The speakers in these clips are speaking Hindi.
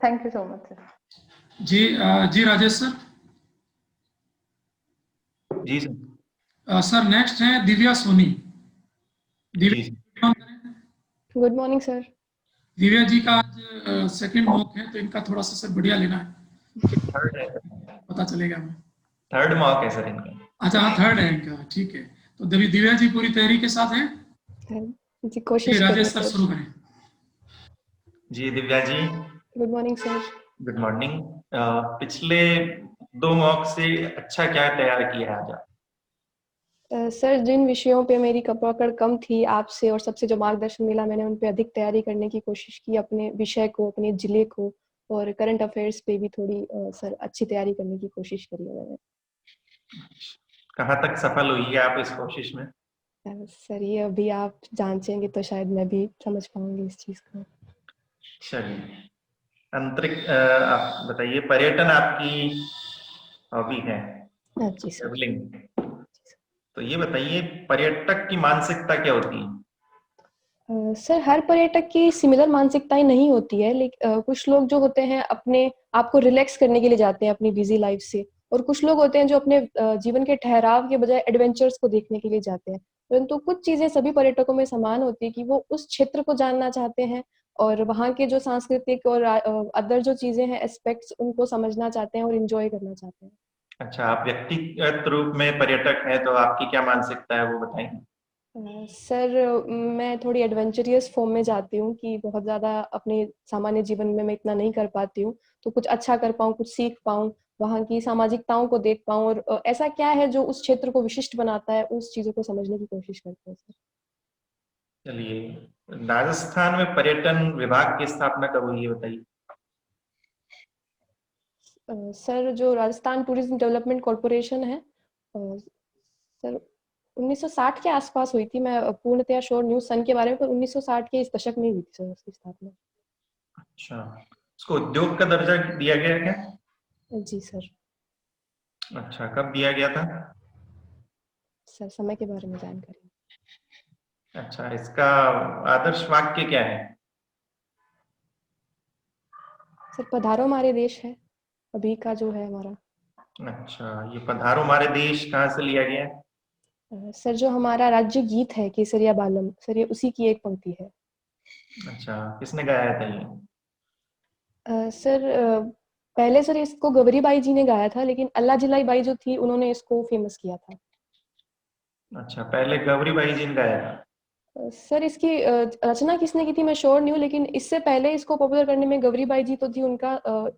Thank you so much sir. जी राजेश सर। जी सर। सर नेक्स्ट है Divya Soni. Divya, good morning sir. Divya ji का आज सेकंड मॉक है, तो इनका थोड़ा सा सर बढ़िया लेना है। थर्ड है, पता चलेगा हमें। थर्ड मॉक है सर इनका। अच्छा हाँ, थर्ड है इनका, ठीक है। तो दिव्या जी पूरी तैयारी के साथ हैं? जी कोशिश राजेश सर शुरू करें। जी Divya ji. Good morning sir. Good morning. पिछले 2 मॉक से अच्छा क्या तैयार किया है आज आप? सर जिन विषयों पे मेरी पकड़ कम थी आपसे और सबसे जो मार्गदर्शन मिला, मैंने उन पे अधिक तैयारी करने की कोशिश की, अपने विषय को, अपने जिले को और करंट अफेयर्स पे भी थोड़ी सर अच्छी तैयारी करने की कोशिश करी है मैंने। कहाँ तक सफल हुई है आप इस कोशिश में? सर ये अभी आप जांचेंगे तो शायद मैं भी समझ पाऊंगी इस चीज को। चलिए, अंतरिक्ष आप बताइए, पर्यटन आपकी हॉबी है? जी सर। ट्रैवलिंग। तो ये बताइए, पर्यटक की मानसिकता क्या होती है? सर हर पर्यटक की सिमिलर मानसिकताएं नहीं होती है, लेकिन कुछ लोग जो होते हैं अपने आप को रिलैक्स करने के लिए जाते हैं अपनी बिजी लाइफ से, और कुछ लोग होते हैं जो अपने जीवन के ठहराव के बजाय एडवेंचर्स को देखने के लिए जाते हैं। परंतु कुछ चीजें सभी पर्यटकों में समान होती है कि वो उस क्षेत्र को जानना चाहते हैं और वहाँ के जो सांस्कृतिक और अदर जो चीजें हैं एस्पेक्ट्स, उनको समझना चाहते हैं और इंजॉय करना चाहते हैं। अच्छा, आप व्यक्तिगत रूप में पर्यटक हैं, तो आपकी क्या मानसिकता है वो बताएंगे? सर मैं थोड़ी एडवेंचरियस फॉर्म में जाती हूँ कि बहुत ज़्यादा अपने सामान्य जीवन में मैं इतना नहीं कर पाती हूँ, तो कुछ अच्छा कर पाऊँ, कुछ सीख पाऊँ, वहाँ की सामाजिकताओं को देख पाऊँ और ऐसा क्या है जो उस क्षेत्र को विशिष्ट बनाता है, उस चीज़ों को समझने की कोशिश करते हैं सर। चलिए, राजस्थान में पर्यटन विभाग की स्थापना कब हुई है बताइए? सर जो राजस्थान टूरिज्म डेवलपमेंट कॉरपोरेशन है सर 1960 के आसपास हुई थी। मैं पूर्णतया श्योर न्यूज सन के बारे में, पर 1960 के इस दशक में हुई थी सर उसकी स्थापना। अच्छा, उसको उद्योग का दर्जा दिया गया क्या? जी सर। अच्छा, कब दिया गया था? सर समय के बारे में जानकारी। अच्छा, इसका आदर्श वाक्य क्या है? सर पधारो हमारे देश है अभी का जो है हमारा। अच्छा, ये पधारो हमारे देश कहाँ से लिया गया है? सर जो हमारा राज्य गीत है केसरिया बालम, सर ये उसी की एक पंक्ति है। अच्छा, किसने गाया था ये? सर पहले सर इसको गवरी बाई जी ने गाया था, लेकिन अल्लाह जिलाई बाई जो थी उन्होंने इसको फेमस किया था। अच्छा, पहले गौरी बाई जी ने गाया था। सर इसकी रचना किसने की थी मैं श्योर नहीं हूँ, लेकिन इससे पहले इसको पॉपुलर करने में गवरी बाई जी तो थी, उनका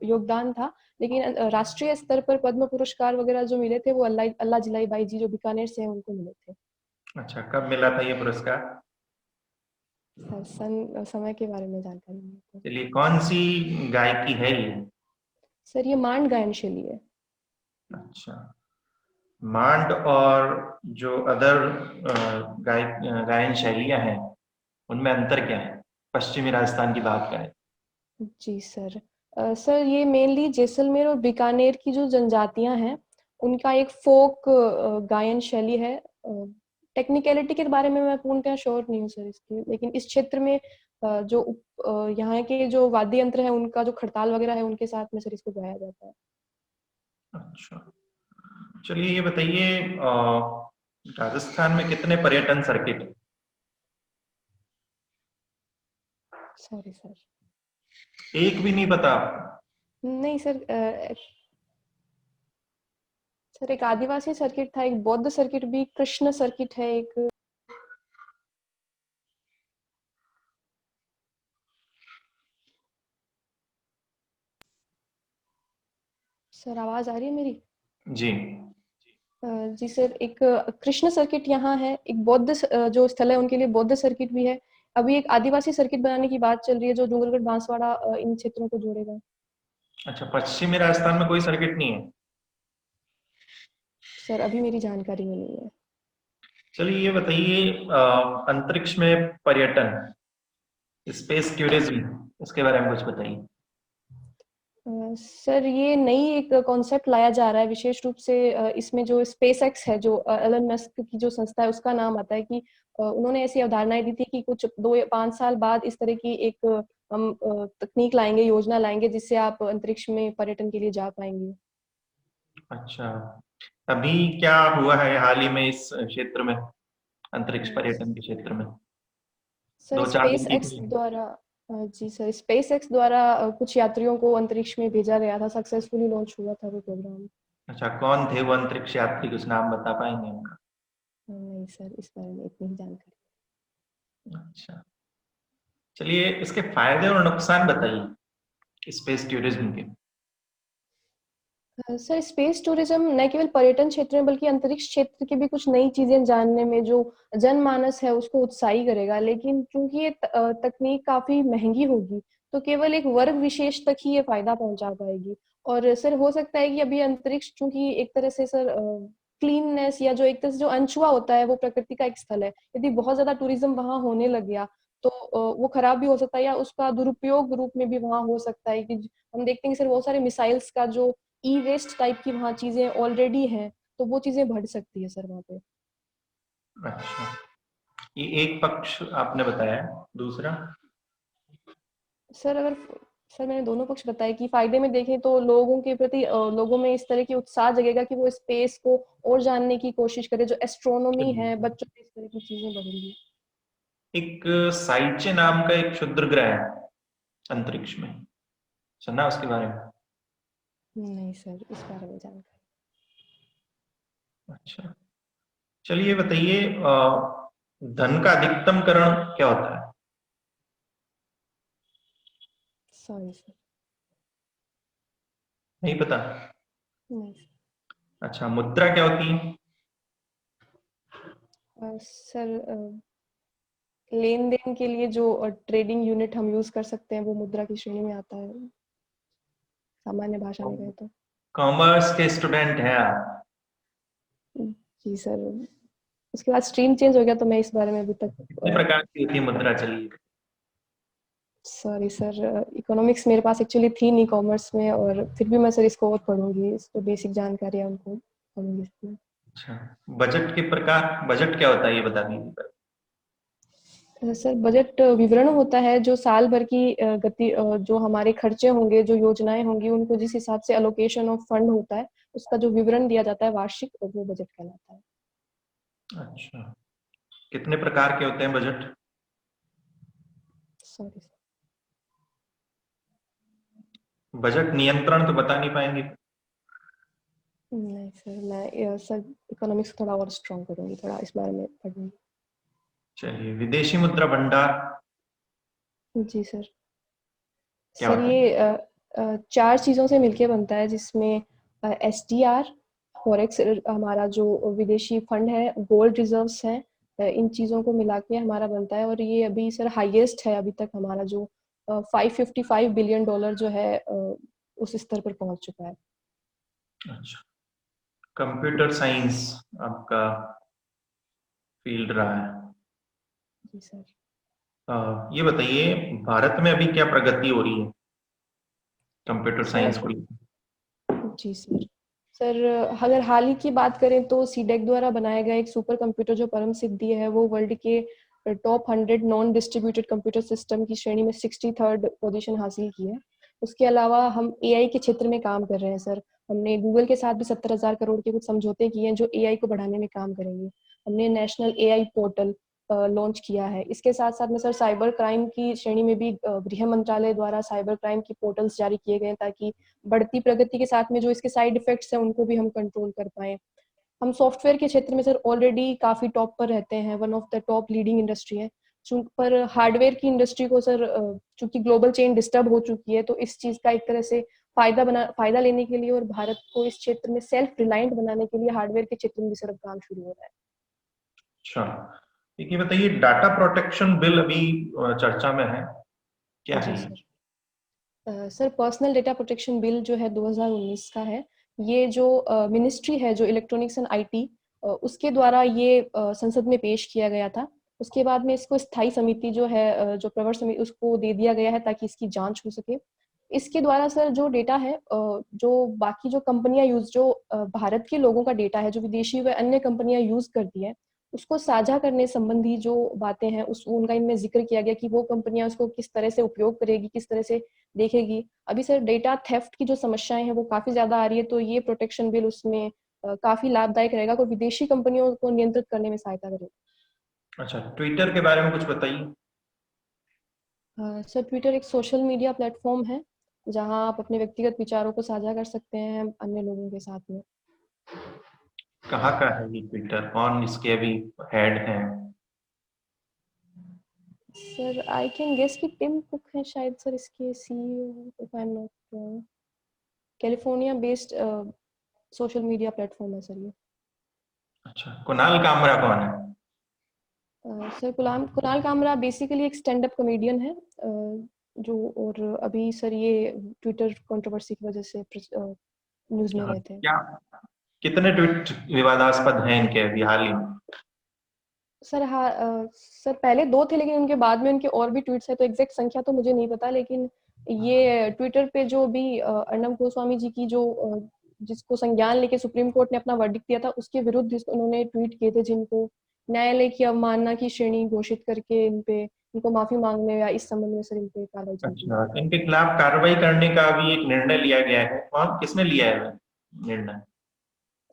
योगदान था, लेकिन राष्ट्रीय स्तर पर पद्म पुरस्कार वगैरह जो मिले थे वो अल्लाह जिलाई बाई जी जो बीकानेर से हैं उनको मिले थे। अच्छा, कब मिला था ये पुरस्कार? सर सन समय के बारे में जानकारी नहीं। चलिए, कौन सी गायकी है ये? सर ये मांड गायन शैली है। अच्छा, मांड और जो अदर गायन शैलियां हैं उनमें अंतर क्या है, पश्चिमी राजस्थान की बात करें? जी सर। सर ये मेनली जैसलमेर और बीकानेर की जो जनजातियां हैं उनका एक फोक गायन शैली है। टेक्निकलिटी के बारे में मैं पूर्णतः श्योर नहीं हूँ सर इसकी, लेकिन इस क्षेत्र में जो यहाँ के जो वाद्य यंत्र है उनका जो खड़ताल वगैरह है उनके साथ में सर इसको गाया जाता है। अच्छा, चलिए ये बताइए, राजस्थान में कितने पर्यटन सर्किट हैं? Sorry sir. एक भी नहीं पता आपको? नहीं सर। सर एक आदिवासी सर्किट था, एक बौद्ध सर्किट भी, कृष्ण सर्किट है एक। सर आवाज आ रही है मेरी? जी। जी सर, एक कृष्ण सर्किट यहाँ है, एक बौद्ध जो स्थल है उनके लिए बौद्ध सर्किट भी है। अभी एक आदिवासी सर्किट बनाने की बात चल रही है जो डूंगरगढ़ बांसवाड़ा इन क्षेत्रों को जोड़ेगा। अच्छा, पश्चिमी राजस्थान में कोई सर्किट नहीं है? सर अभी मेरी जानकारी में नहीं है। चलिए ये बताइए, अंतरिक्ष में पर्यटन, स्पेस टूरिज्म, इसके बारे में कुछ बताइए। सर ये नई एक कॉन्सेप्ट लाया जा रहा है, विशेष रूप से इसमें जो स्पेस एक्स है, जो एलन मस्क की जो संस्था है उसका नाम आता है कि उन्होंने ऐसी अवधारणाएं दी थी कि कुछ 2 या 5 साल बाद इस तरह की एक हम तकनीक लाएंगे, योजना लाएंगे जिससे आप अंतरिक्ष में पर्यटन के लिए जा पाएंगे। अच्छा, अभी क्या हुआ है हाल ही में इस क्षेत्र में, अंतरिक्ष पर्यटन के क्षेत्र में? सर 2-4 दिन स्पेस की एक्स द्वारा जी सर, स्पेस एक्स द्वारा कुछ यात्रियों को अंतरिक्ष में भेजा गया था, सक्सेसफुली लॉन्च हुआ था वो प्रोग्राम। अच्छा, कौन थे वो अंतरिक्ष यात्री, कुछ नाम बता पाएंगे उनका? नहीं सर, इस बारे में इतनी ही जानकारी। अच्छा, चलिए इसके फायदे और नुकसान बताइए स्पेस टूरिज्म के। सर स्पेस टूरिज्म न केवल पर्यटन क्षेत्र में बल्कि अंतरिक्ष क्षेत्र की भी कुछ नई चीजें जानने में जो जनमानस है उसको उत्साही करेगा, लेकिन चूंकि ये तकनीक काफी महंगी होगी तो केवल एक वर्ग विशेष तक ही ये फायदा पहुंचा पाएगी। और सर हो सकता है कि अभी अंतरिक्ष चूंकि एक तरह से सर क्लीननेस या जो एक तरह से जो अनछुआ होता है वो प्रकृति का एक स्थल है, यदि बहुत ज्यादा टूरिज्म वहां होने लग गया तो वो खराब भी हो सकता है या उसका दुरुपयोग रूप में भी वहां हो सकता है। कि हम देखते हैं कि सर बहुत सारे मिसाइल्स का जो ई वेस्ट टाइप की वहाँ चीजें ऑलरेडी हैं तो वो चीजें बढ़ सकती है सर वहाँ पे। अच्छा, ये एक पक्ष आपने बताया, दूसरा? सर अगर सर मैंने दोनों पक्ष बताए कि फायदे में देखें तो लोगों के प्रति लोगों में इस तरह की उत्साह जगेगा कि वो स्पेस को और जानने की कोशिश करे, जो एस्ट्रोनॉमी है बच्चों में इस तरह की चीजें बढ़ेंगी। एक साइचे नाम का एक क्षुद्र ग्रह है अंतरिक्ष में, सुना उसके बारे में? नहीं सर, इस बारे में जानकारी। अच्छा, चलिए बताइए धन का अधिकतमकरण क्या होता है? सॉरी सर, नहीं पता? नहीं अच्छा, मुद्रा क्या होती है? सर लेन देन के लिए जो ट्रेडिंग यूनिट हम यूज कर सकते हैं वो मुद्रा की श्रेणी में आता है, सामान्य भाषा में कहें तो। कॉमर्स के स्टूडेंट हैं आप? जी सर, उसके बाद स्ट्रीम चेंज हो गया तो मैं इस बारे में अभी कितने तक प्रकार की होती है मुद्रा, चलिए? सॉरी सर, इकोनॉमिक्स मेरे पास एक्चुअली थी नहीं कॉमर्स में, और फिर भी मैं सर इसको और पढ़ूंगी, इसको बेसिक जानकारी है उनको पढ़ूंगी इसमें। अच्छा, बजट के प्रकार, बजट क्या होता है ये बता दीजिए। सर बजट विवरण होता है जो साल भर की गति जो हमारे खर्चे होंगे, जो योजनाएं होंगी, उनको जिस हिसाब से एलोकेशन ऑफ फंड होता है उसका जो विवरण दिया जाता है वार्षिक, वो बजट कहलाता है। अच्छा, कितने प्रकार के होते हैं बजट? सॉरी सर, बजट नियंत्रण तो बता नहीं पाएंगे? नहीं सर, मैं सर इकोनॉमिक्स थोड़ा और स्ट्रॉन्ग करूंगी, थोड़ा इस बारे में पढ़ूंगी। चलिए, विदेशी मुद्रा भंडार जी सर, क्या सर होता है? ये 4 चीजों से मिलके बनता है, जिसमें SDR, फॉरेक्स, हमारा जो विदेशी फंड है, गोल्ड रिजर्व्स हैं, इन चीजों को मिला के हमारा बनता है। और ये अभी सर हाईएस्ट है अभी तक हमारा, जो $555 बिलियन जो है उस स्तर पर पहुंच चुका है। अच्छा, कंप्यूटर साइंस आपका फील्ड रहा है। जी सर, ये बताइए भारत में अभी क्या प्रगति हो रही है कंप्यूटर साइंस को? जी सर, सर अगर हाल ही की बात करें तो सीडेक द्वारा बनाया गया एक सुपर कंप्यूटर जो परम सिद्धि है, वो वर्ल्ड के top 100 non distributed computer system की श्रेणी में 63rd पोजीशन हासिल की है। उसके अलावा हम AI के क्षेत्र में काम कर रहे हैं सर। हमने गूगल के साथ भी 70,000 करोड़ के कुछ समझौते किए हैं जो AI को बढ़ाने में काम करेंगे। हमने नेशनल AI पोर्टल लॉन्च किया है। इसके साथ साथ में सर साइबर क्राइम की श्रेणी में भी गृह मंत्रालय द्वारा साइबर क्राइम की पोर्टल्स जारी किए गए हैं, ताकि बढ़ती प्रगति के साथ में जो इसके साइड इफेक्ट्स हैं उनको भी हम कंट्रोल कर पाए। हम सॉफ्टवेयर के क्षेत्र में सर ऑलरेडी काफी टॉप पर रहते हैं, one of the top leading industry है। पर हार्डवेयर की इंडस्ट्री को सर चूंकि ग्लोबल चेन डिस्टर्ब हो चुकी है, तो इस चीज का एक तरह से फायदा लेने के लिए और भारत को इस क्षेत्र में सेल्फ रिलायंट बनाने के लिए हार्डवेयर के क्षेत्र में भी सर काम शुरू हो रहा है। अच्छा, एक ये बताइए डाटा प्रोटेक्शन बिल अभी चर्चा में है, क्या जी है? Sir, sir personal data protection bill जो है 2019 का है। ये जो मिनिस्ट्री है जो इलेक्ट्रॉनिक्स एंड IT, उसके द्वारा ये संसद में पेश किया गया था। उसके बाद में इसको स्थायी समिति जो है जो प्रवर समिति, उसको दे दिया गया है ताकि इसकी जांच हो सके। इसके द्वारा सर जो डेटा है जो बाकी जो कंपनियां यूज जो भारत के लोगों का डेटा है जो विदेशी व अन्य कंपनियां यूज करती है, उसको साझा करने संबंधी जो बातें हैं उस उनका इनमें जिक्र किया गया कि वो कंपनियां उसको किस तरह से उपयोग करेगी, किस तरह से देखेगी। अभी सर डेटा थेफ्ट की जो समस्याएं हैं वो काफी ज्यादा आ रही है, तो ये प्रोटेक्शन बिल उसमें काफी लाभदायक रहेगा और विदेशी कंपनियों को नियंत्रित करने में सहायता करेगा। अच्छा, ट्विटर के बारे में कुछ बताइए। सर ट्विटर एक सोशल मीडिया प्लेटफॉर्म है जहां आप अपने व्यक्तिगत विचारों को साझा कर सकते हैं अन्य लोगों के साथ में। कहाँ का है ये ट्विटर, कौन इसके अभी हेड हैं? सर आई कैन गेस कि टिम कुक है शायद सर इसके CEO, if I am not wrong. California based social media platform है सर ये। अच्छा, कुणाल कामरा कौन है? सर कुणाल कामरा बेसिकली एक स्टैंड अप कॉमेडियन है जो, और अभी सर ये ट्विटर कंट्रोवर्सी की वजह से न्यूज में हाँ, रहते हैं। क्या कितने ट्वीट विवादास्पद हैं इनके अभी हाल ही में? सर हाँ सर पहले 2 थे लेकिन उनके बाद में उनके और भी ट्वीट्स है, तो एग्जैक्ट संख्या तो मुझे नहीं पता, लेकिन ये ट्विटर पे जो भी अर्णब गोस्वामी जी की जो जिसको संज्ञान लेके सुप्रीम कोर्ट ने अपना वर्डिक्ट दिया था उसके विरुद्ध उन्होंने ट्वीट किए थे, जिनको न्यायालय की अवमानना की श्रेणी घोषित करके इनको माफी मांगने या इस संबंध में सर इन पे कार्रवाई चल रही है। अच्छा, इनके खिलाफ कार्रवाई करने का भी एक निर्णय लिया गया है, कौन किसने लिया है निर्णय?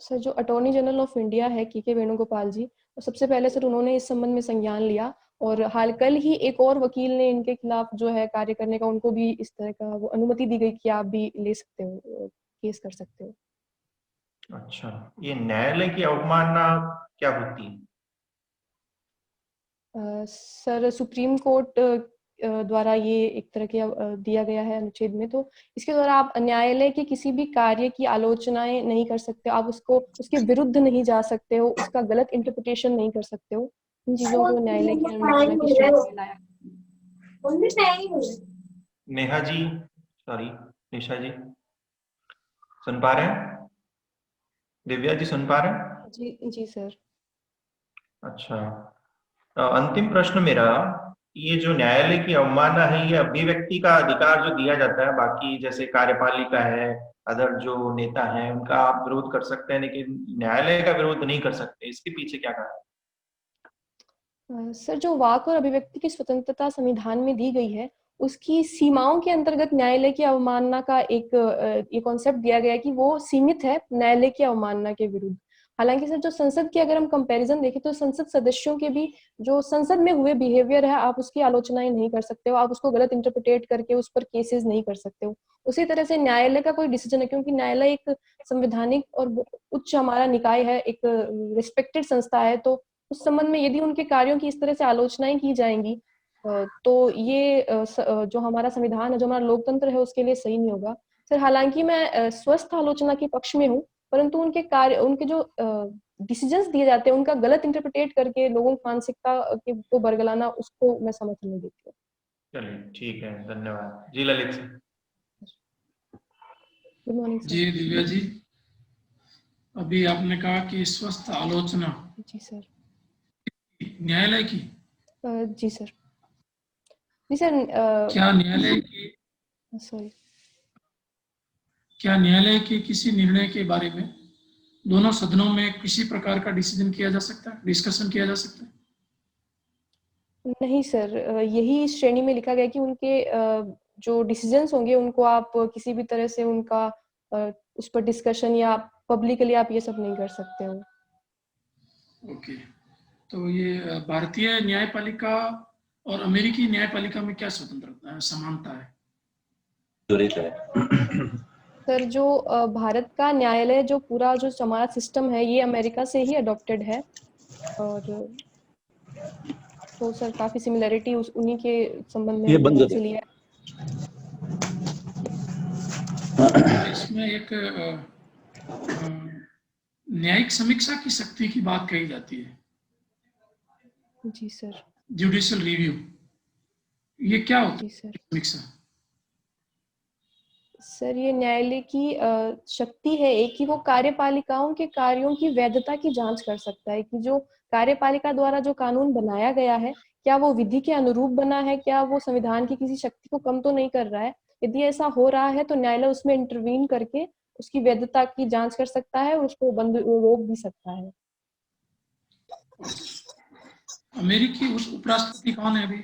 सर जो अटॉर्नी जनरल ऑफ इंडिया है के वेणुगोपाल जी, तो सबसे पहले सर उन्होंने इस संबंध में संज्ञान लिया, और कल ही एक और वकील ने इनके खिलाफ जो है कार्य करने का, उनको भी इस तरह का वो अनुमति दी गई कि आप भी ले सकते हो, केस कर सकते हो। अच्छा, ये न्यायालय की अवमानना क्या होती है? सर सुप्रीम कोर्ट द्वारा ये एक तरह के दिया गया है अनुच्छेद में, तो इसके द्वारा आप न्यायालय के किसी भी कार्य की आलोचनाएं नहीं कर सकते, आप उसको उसके विरुद्ध नहीं जा सकते हो, उसका गलत इंटरप्रिटेशन नहीं कर सकते हो। इन चीजों को न्यायालय की अनुमति की श्रेणी में लाया। नेहा जी, सॉरी, निशा जी, सुन पा रहे हैं? दिव्या जी सुन पा रहे हैं? जी जी सर। अच्छा, अंतिम प्रश्न मेरा, ये जो न्यायालय की अवमानना है, ये अभिव्यक्ति का अधिकार जो दिया जाता है, बाकी जैसे कार्यपालिका है, अदर जो नेता हैं, उनका आप विरोध कर सकते हैं लेकिन न्यायालय का विरोध नहीं कर सकते, इसके पीछे क्या कारण है? सर जो वाक और अभिव्यक्ति की स्वतंत्रता संविधान में दी गई है, उसकी सीमाओं के अंतर्गत न्यायालय की अवमानना का एक ये कॉन्सेप्ट दिया गया है कि वो सीमित है न्यायालय की अवमानना के विरुद्ध। हालांकि सर जो संसद की अगर हम कंपैरिजन देखें तो संसद सदस्यों के भी जो संसद में हुए बिहेवियर है, आप उसकी आलोचनाएं नहीं कर सकते हो, आप उसको गलत इंटरप्रिटेट करके उस पर केसेस नहीं कर सकते हो। उसी तरह से न्यायालय का कोई डिसीजन है, क्योंकि न्यायालय एक संवैधानिक और उच्च हमारा निकाय है, एक रिस्पेक्टेड संस्था है, तो उस संबंध में यदि उनके कार्यों की इस तरह से आलोचनाएं की जाएंगी तो ये जो हमारा संविधान है, जो हमारा लोकतंत्र है, उसके लिए सही नहीं होगा सर। हालांकि मैं स्वस्थ आलोचना के पक्ष में हूँ, परंतु उनके कार्य, उनके जो डिसीजंस दिए जाते हैं उनका गलत इंटरप्रिटेट करके लोगों की मानसिकता को बरगलाना, उसको मैं समर्थन नहीं देती हूँ। चलिए ठीक है, धन्यवाद जी। ललित, गुड मॉर्निंग जी दिव्या जी, अभी आपने कहा कि स्वस्थ आलोचना जी सर। न्यायालय की, जी सर। जी सर। क्या न्यायालय की, सॉरी। क्या न्यायालय के किसी निर्णय के बारे में दोनों सदनों में किसी प्रकार का डिसीजन किया जा सकता है, डिस्कशन किया जा सकता है? नहीं सर, यही इस श्रेणी में लिखा गया कि उनके जो डिसीजंस होंगे उनको आप किसी भी तरह से उनका उस पर डिस्कशन या पब्लिकली आप ये सब नहीं कर सकते हो। ओके, तो ये भारतीय न्यायपालिका और अमेरिकी न्यायपालिका में क्या स्वतंत्रता समानता है? सर जो भारत का न्यायालय, जो पूरा जो हमारा सिस्टम है, ये अमेरिका से ही अडॉप्टेड है, और तो सर काफी सिमिलरिटी उन्हीं के संबंध में हमने उनसे लिया है। इसमें एक न्यायिक समीक्षा की शक्ति की बात कही जाती है, जी सर। जुडिशियल रिव्यू, ये क्या होता जी है सर। समीक्षा? सर ये न्यायालय की शक्ति है एक, कि वो कार्यपालिकाओं के कार्यों की वैधता की जांच कर सकता है, कि जो कार्यपालिका द्वारा जो कानून बनाया गया है, क्या वो विधि के अनुरूप बना है, क्या वो संविधान की किसी शक्ति को कम तो नहीं कर रहा है। यदि ऐसा हो रहा है तो न्यायालय उसमें इंटरवीन करके उसकी वैधता की जांच कर सकता है और उसको बंद रोक भी सकता है। अमेरिकी उस उपराष्ट्रपति कौन है अभी?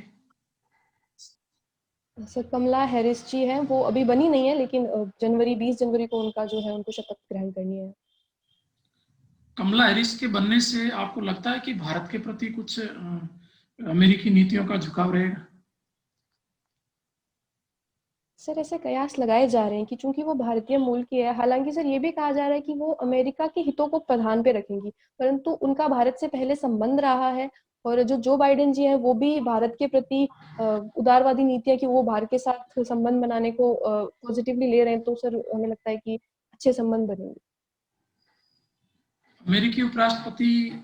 सर कमला हैरिस जी हैं, वो अभी बनी नहीं है, लेकिन 20 जनवरी को उनका जो है उनको शपथ ग्रहण करनी है। कमला हैरिस के बनने से आपको लगता है कि भारत के प्रति कुछ अमेरिकी नीतियों का झुकाव रहेगा? सर ऐसे कयास लगाए जा रहे हैं कि चूंकि वो भारतीय मूल की है, हालांकि सर ये भी कहा जा रहा है कि वो अमेरिका के हितों को प्रधान पे रखेंगी, परंतु उनका भारत से पहले संबंध रहा है, और जो बाइडेन जी हैं वो भी भारत के प्रति उदारवादी नीतियां कि वो भारत के साथ संबंध बनाने को पॉजिटिवली ले रहे हैं, तो सर हमें लगता है कि अच्छे संबंध बनेंगे। अमेरिकी उपराष्ट्रपति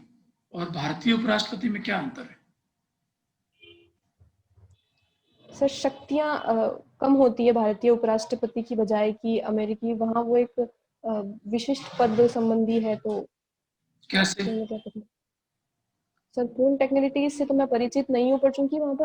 और भारतीय उपराष्ट्रपति में क्या अंतर है? सर शक्तियां कम होती है भारतीय उपराष्ट्रपति की बजाय कि अमेरिकी, वहाँ वो एक विशिष्ट पद संबंधी है, तो कैसे? सर पूर्ण टेक्निकलिटीज से तो मैं परिचित नहीं हूँ, पर चूंकि वहाँ पर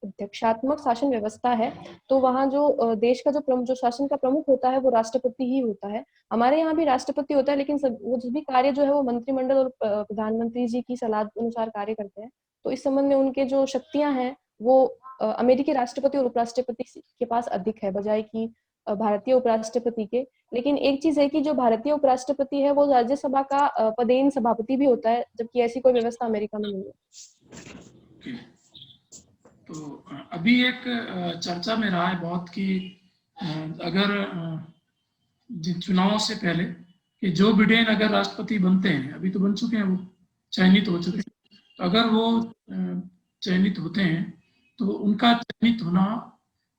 अध्यक्षात्मक शासन व्यवस्था है, तो वहाँ जो देश का जो शासन का प्रमुख होता है वो राष्ट्रपति ही होता है। हमारे यहाँ भी राष्ट्रपति होता है, लेकिन वो सभी कार्य जो है वो मंत्रिमंडल और प्रधानमंत्री जी की सलाह अनुसार कार्य करते हैं। तो इस संबंध में उनके जो शक्तियां हैं वो अमेरिकी राष्ट्रपति और उपराष्ट्रपति के पास अधिक है बजाय कि भारतीय उपराष्ट्रपति के। लेकिन एक चीज है कि जो भारतीय उपराष्ट्रपति है वो राज्यसभा का पदेन सभापति भी होता है, जबकि ऐसी कोई व्यवस्था अमेरिका में नहीं है। तो अभी एक चर्चा में रहा है बहुत कि अगर चुनावों से पहले कि जो बिडेन अगर राष्ट्रपति बनते हैं, अभी तो बन चुके हैं, वो चयनित हो चुके हैं, तो अगर वो चयनित होते हैं तो उनका चयनित होना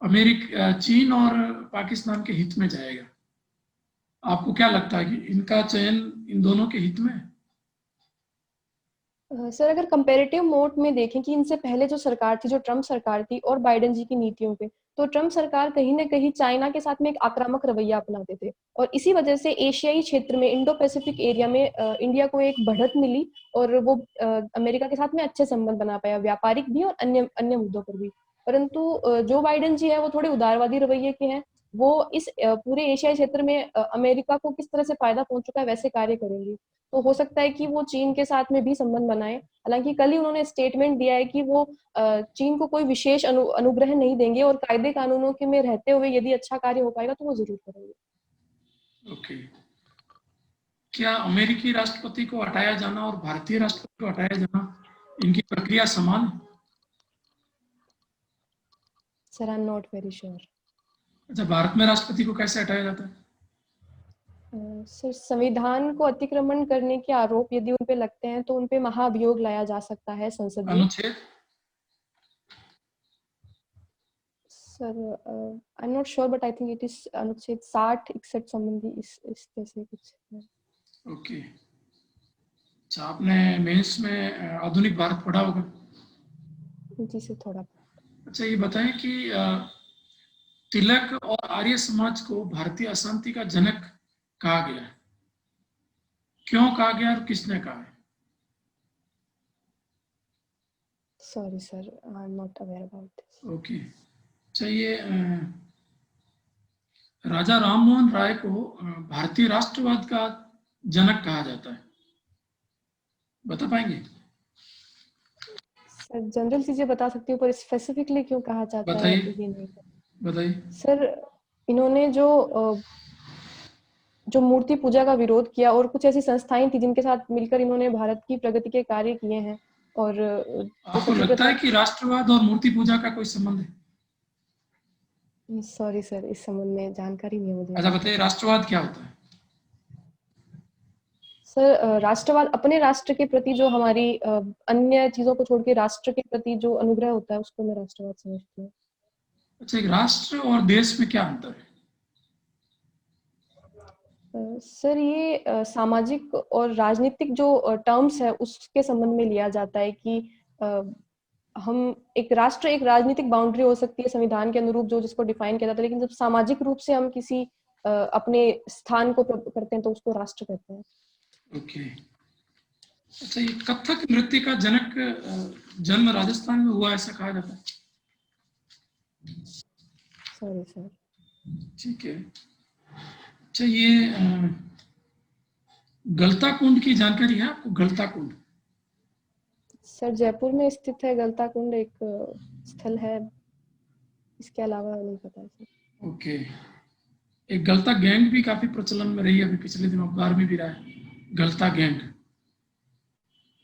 अमेरिका, चीन और पाकिस्तान के हित में जाएगा। आपको क्या लगता है कि इनका चयन इन दोनों के हित में है? सर अगर कंपेरेटिव मोड में देखें कि इनसे पहले जो सरकार थी, जो ट्रम्प सरकार थी, और बाइडेन जी की नीतियों पे, तो ट्रम्प सरकार कहीं ना कहीं चाइना के साथ में एक आक्रामक रवैया अपनाते थे, और इसी वजह से एशियाई क्षेत्र में, इंडो पैसिफिक एरिया में इंडिया को एक बढ़त मिली, और वो अमेरिका के साथ में अच्छे संबंध बना पाया, व्यापारिक भी और अन्य अन्य मुद्दों पर भी। परंतु जो बाइडेन जी है वो थोड़े उदारवादी रवैये के हैं। वो इस पूरे एशियाई क्षेत्र में अमेरिका को किस तरह से फायदा पहुंच चुका है वैसे कार्य करेंगे। तो हो सकता है कि वो चीन के साथ में भी संबंध बनाए। हालांकि कल ही उन्होंने स्टेटमेंट दिया है कि वो चीन को कोई विशेष अनुग्रह नहीं देंगे, और कायदे कानूनों के में रहते हुए यदि अच्छा कार्य हो पाएगा तो वो जरूर करेंगे। ओके। क्या अमेरिकी राष्ट्रपति को हटाया जाना और भारतीय राष्ट्रपति को हटाया जाना, इनकी प्रक्रिया समान है? Sir I am not very sure. अच्छा, भारत में राष्ट्रपति को कैसे हटाया जाता है? सर संविधान को अतिक्रमण करने के आरोप यदि उन पे लगते हैं तो उन पे महाभियोग लाया जा सकता है संसद में। अनुच्छेद? Sir I am not sure, but I think it is अनुच्छेद 60-61 संबंधी इस तरह से कुछ है। ओके। अच्छा, आपने मेंस में आधुनिक भारत पढ़ा होगा? जी सर थोड़ा। अच्छा, ये बताएं कि तिलक और आर्य समाज को भारतीय अशांति का जनक कहा गया है। क्यों कहा गया और किसने कहा है? Sorry sir, I am not aware about this. Okay. चाहिए राजा राममोहन राय को भारतीय राष्ट्रवाद का जनक कहा जाता है, बता पाएंगे? सर जनरल चीजें बता सकती हूँ, पर स्पेसिफिकली क्यों कहा जाता है बताइए, ये नहीं। बताइए। सर इन्होंने जो मूर्ति पूजा का विरोध किया, और कुछ ऐसी संस्थाएं थी जिनके साथ मिलकर इन्होंने भारत की प्रगति के कार्य किए हैं, और जो आपको सती लगता प्रथा। है कि राष्ट्रवाद और मूर्ति पूजा का कोई संबंध है? सॉरी सर, इस संबंध में जानकारी नहीं है मुझे। अच्छा, बताइए राष्ट्रवाद क्या होता है? सर राष्ट्रवाद अपने राष्ट्र के प्रति जो हमारी अन्य चीजों को छोड़ के राष्ट्र के प्रति जो अनुग्रह होता है उसको मैं राष्ट्रवाद समझती हूँ। अच्छा, एक राष्ट्र और देश में क्या अंतर है? सर ये सामाजिक और राजनीतिक जो टर्म्स है उसके संबंध में लिया जाता है कि हम एक राष्ट्र, एक राजनीतिक बाउंड्री हो सकती है संविधान के अनुरूप जो जिसको डिफाइन किया जाता है, लेकिन जब सामाजिक रूप से हम किसी अपने स्थान को करते हैं तो उसको राष्ट्र कहते हैं। ओके। अच्छा, ये कथक नृत्य का जनक जन्म राजस्थान में हुआ ऐसा कहा जाता है? Sorry sir. ठीक है। अच्छा, ये गलता कुंड की जानकारी है आपको? गलता कुंड सर जयपुर में स्थित है गलता कुंड, एक स्थल है, इसके अलावा नहीं पता है सर। ओके। एक गलता गैंग भी काफी प्रचलन में रही है, अभी पिछले दिनों अखबार में भी रहा है, गलता गैंग।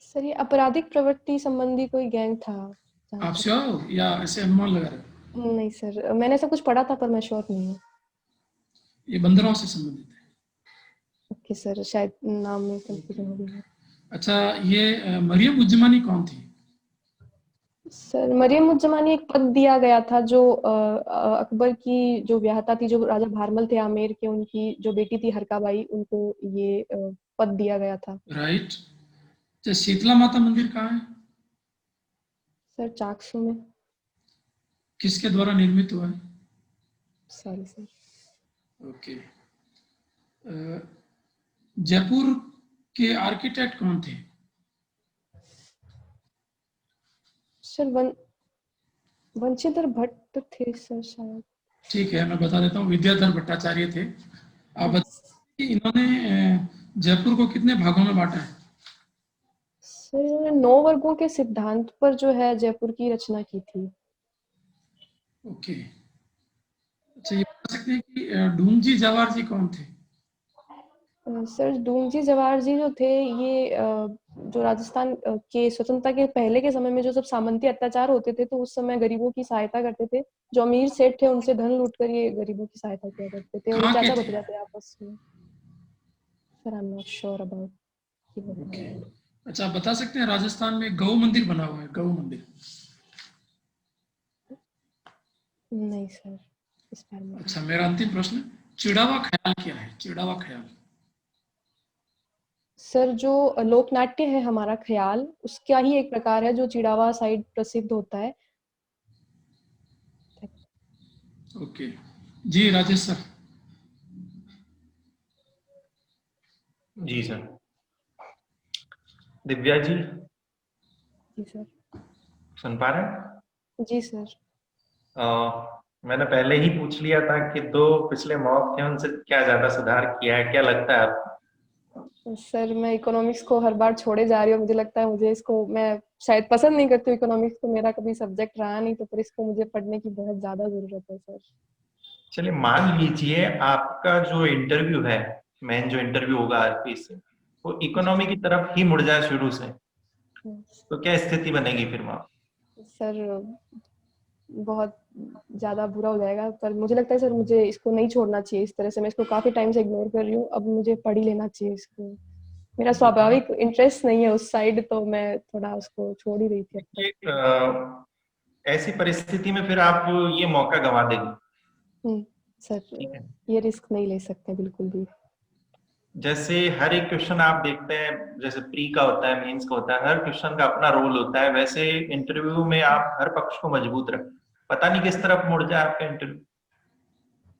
सर ये आपराधिक प्रवृत्ति संबंधी कोई गैंग था जहाँ आप तक। श्योर हो या ऐसे अनुमान लगा रहे हो? नहीं सर, मैंने ऐसा कुछ पढ़ा था पर मैं श्योर नहीं हूँ। ये बंदरों से संबंधित है। ओके सर, शायद नाम में कंफ्यूजन हो गई है। अच्छा, ये मरियम उज्जमानी कौन थी? सर मरियम उज जमानी एक पद दिया गया था जो अकबर की जो व्याहता थी, जो राजा भारमल थे आमेर के, उनकी जो बेटी थी हरकाबाई, उनको ये पद दिया गया था। राइट। अच्छा, शीतला माता मंदिर कहाँ है? सर चाकसू में। किसके द्वारा निर्मित हुआ है? Sorry sir. ओके। जयपुर के आर्किटेक्ट कौन थे? सर वंशीधर भट्ट थे सर शायद। ठीक है, मैं बता देता हूँ, विद्याधर भट्टाचार्य थे। आप बताइए कि इन्होंने जयपुर को कितने भागों में बांटा है? सर इन्होंने 9 वर्गों के सिद्धांत पर जो है जयपुर की रचना की थी। ओके। अच्छा, ये बता सकते हैं कि ढूंगजी जवाहर जी कौन थे? सर ढूंगजी जवाहर जी जो थे, ये जो राजस्थान के स्वतंत्रता के पहले के समय में जो सब सामंती अत्याचार होते थे, तो उस समय गरीबों की सहायता करते थे। जो अमीर सेठ थे उनसे धन लूटकर ये गरीबों की सहायता किया करते थे, और ये कहाँ के चाचा थे? भतीजा थे आपस में। Sir I am not sure about. Okay. अच्छा, आप बता सकते हैं राजस्थान में गौ मंदिर बना हुआ है, गौ मंदिर? नहीं सर, इस बारे में अच्छा, मेरा अंतिम प्रश्न, चिड़ावा ख्याल क्या है? चिड़ावा ख्याल। सर जो लोकनाट्य है हमारा ख्याल, उसका ही एक प्रकार है जो चिड़ावा साइड प्रसिद्ध होता है। ओके। जी राजेश सर। जी सर। दिव्या जी, जी सर। सुन पा रहे हैं? जी सर। मैंने पहले ही पूछ लिया था कि दो पिछले मॉक थे, उनसे क्या ज्यादा सुधार किया है, क्या लगता है आपको? सर मैं इकोनॉमिक्स को हर बार छोड़े जा रही हूँ, मुझे लगता है मुझे इसको, मैं शायद पसंद नहीं करती हूँ इकोनॉमिक्स, तो मेरा कभी सब्जेक्ट रहा नहीं, तो पर इसको मुझे पढ़ने की बहुत ज्यादा जरूरत है सर। चलिए मान लीजिए आपका जो इंटरव्यू है, मेन जो इंटरव्यू होगा आरपी से, वो इकोनॉमी की तरफ ही मुड़ जाए शुरू से, तो क्या स्थिति बनेगी फिर वहां? सर बहुत ज्यादा बुरा हो जाएगा, पर मुझे लगता है सर मुझे इसको नहीं छोड़ना चाहिए इस तरह से। मैं इसको काफी टाइम से इग्नोर कर रही हूँ, अब मुझे पढ़ ही लेना चाहिए इसको। मेरा स्वाभाविक इंटरेस्ट नहीं है उस साइड, तो मैं थोड़ा उसको छोड़ ही रही थी अब तक। ऐसी परिस्थिति में फिर आप ये मौका गंवा देंगे। सर ठीक है, ये रिस्क नहीं ले सकते बिल्कुल भी। जैसे हर एक क्वेश्चन आप देखते हैं, जैसे प्री का होता है, मेंस का होता है, हर क्वेश्चन का अपना रोल होता है, वैसे इंटरव्यू में आप हर पक्ष को मजबूत रखें। पता नहीं किस तरफ मुड़ जाए आपका इंटरव्यू।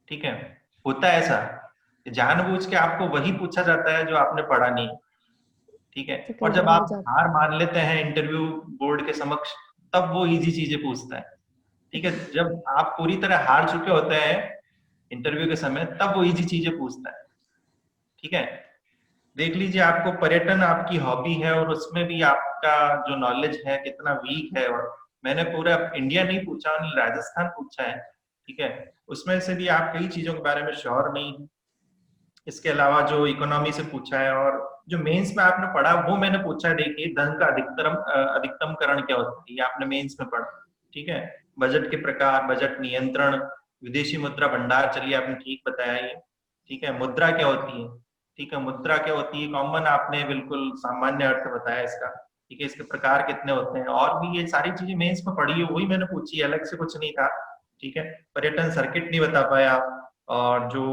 ठीक है, होता है ऐसा, जानबूझ के आपको वही पूछा जाता है जो आपने पढ़ा नहीं। ठीक है, तो कई और जब बार हो आप जाता हार मान लेते हैं इंटरव्यू बोर्ड के समक्ष, तब वो इजी चीजें पूछता है। ठीक है, जब आप पूरी तरह हार चुके होते हैं इंटरव्यू के समय, तब वो इजी चीजें पूछता है। ठीक है, देख लीजिए, आपको पर्यटन आपकी हॉबी है और उसमें भी आपका जो नॉलेज है कितना वीक है, और मैंने पूरा इंडिया नहीं पूछा, राजस्थान पूछा है। ठीक है, उसमें से भी आप कई चीजों के बारे में श्योर नहीं है। इसके अलावा जो इकोनॉमी से पूछा है और जो मेंस में आपने पढ़ा वो मैंने पूछा है। देखिए, धन का अधिकतमकरण क्या होता है, ये आपने मेंस में पढ़ा। ठीक है, बजट के प्रकार, बजट नियंत्रण, विदेशी मुद्रा भंडार, चलिए आपने ठीक बताया ये। ठीक है, मुद्रा क्या होती है? ठीक है, मुद्रा क्या होती है, कॉमन आपने बिल्कुल सामान्य अर्थ बताया इसका। ठीक है, इसके प्रकार कितने होते हैं, और भी ये सारी चीजें मेंस में पढ़ी है, वही मैंने पूछी है, अलग से कुछ नहीं था। ठीक है, पर्यटन सर्किट नहीं बता पाया, और जो